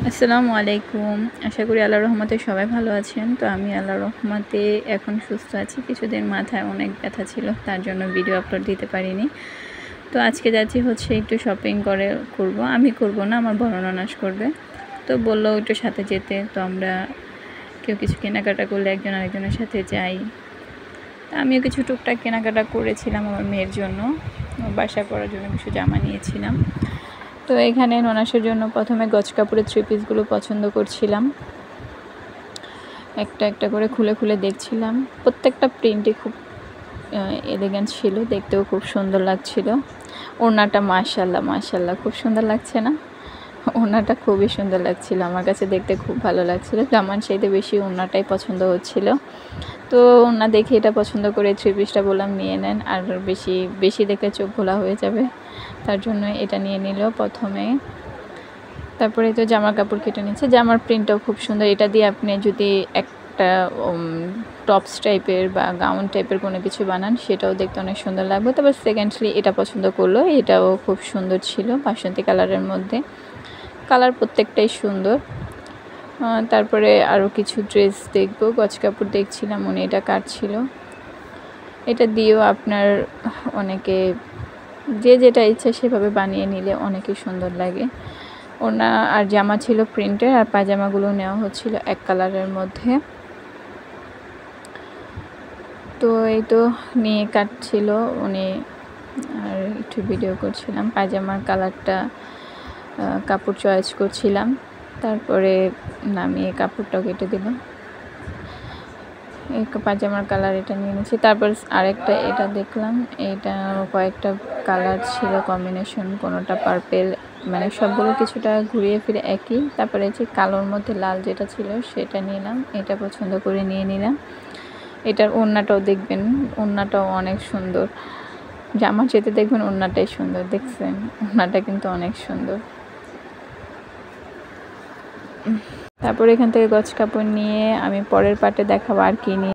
আসসালামু আলাইকুম। আশা করি আল্লাহর রহমতে সবাই ভালো আছেন। তো আমি আল্লাহর রহমতে এখন সুস্থ আছি। কিছুদিন মাথায় অনেক ব্যথা ছিল, তার জন্য ভিডিও আপলোড দিতে পারিনি। তো আজকে যাচ্ছি হচ্ছে একটু শপিং করব। আমি করব না, আমার বড় ননাস করবে। তো বললো একটু সাথে যেতে। তো আমরা কেউ কিছু কেনাকাটা করলে একজন আরেকজনের সাথে যাই। আমিও কিছু টুকটাক কেনাকাটা করেছিলাম আমার মেয়ের জন্য, বাসায় পরার জন্য কিছু জামা নিয়েছিলাম। তো এখানে ননাসের জন্য প্রথমে গজ কাপড়ের 3 পিসগুলো পছন্দ করছিলাম। একটা একটা করে খুলে খুলে দেখছিলাম। প্রত্যেকটা প্রিন্টই খুব এলিগেন্ট ছিল, দেখতেও খুব সুন্দর লাগছিল। ওড়নাটা মাশাআল্লাহ খুব সুন্দর লাগছে না? ওড়নাটা খুবই সুন্দর লাগছিল, আমার কাছে দেখতে খুব ভালো লাগছিল। জামার চাইতে বেশি ওড়নাটাই পছন্দ হচ্ছিল। তো ওড়না দেখে এটা পছন্দ করে 3 পিসটা বললাম নিয়ে নেন, আর বেশি দেখে চোখ ঘোলা হয়ে যাবে, তার জন্য এটা নিয়ে নিল প্রথমে। তারপরে তো জামার কাপড় কেটে নিচ্ছে। জামার প্রিন্টটাও খুব সুন্দর। এটা দিয়ে আপনি যদি একটা টপস টাইপের বা গাউন টাইপের কোনো কিছু বানান, সেটাও দেখতে অনেক সুন্দর লাগবে। তারপর সেকেন্ডলি এটা পছন্দ করলো, এটাও খুব সুন্দর ছিল, বাসন্তী কালারের মধ্যে। কালার প্রত্যেকটাই সুন্দর। তারপরে আরও কিছু ড্রেস দেখবো, গজ কাপড় দেখছিলাম, উনি এটা কাটছিল। এটা দিয়েও আপনার অনেকে যে যেটা ইচ্ছা সেভাবে বানিয়ে নিলে অনেকই সুন্দর লাগে। ওড়না আর জামা ছিল প্রিন্টের, আর পায়জামাগুলো নেওয়া হচ্ছিল এক কালারের মধ্যে। তো এই তো নিয়ে কাটছিল উনি, আর একটু ভিডিও করছিলাম। পায়জামার কালারটা কাপড় চয়েস করছিলাম, তারপরে নামিয়ে কাপড়টাও কেটে দিল। এই পায়জামার কালার এটা নিয়ে নিয়েছি। তারপর আরেকটা এটা দেখলাম, এটা কয়েকটা কালার ছিল কম্বিনেশন, কোনোটা পার্পেল, মানে সবগুলো কিছুটা ঘুরিয়ে ফিরে একই। তারপরে যে কালোর মধ্যে লাল যেটা ছিল সেটা নিলাম, এটা পছন্দ করে নিয়ে নিলাম। এটার ওড়নাটাও দেখবেন, ওড়নাটাও অনেক সুন্দর। জামা চেতে দেখবেন ওড়নাটাই সুন্দর, দেখছেন? ওড়নাটা কিন্তু অনেক সুন্দর। তারপর এখান থেকে গজ কাপড় নিয়ে আমি পরের পার্টে দেখাবো আর কি নিয়ে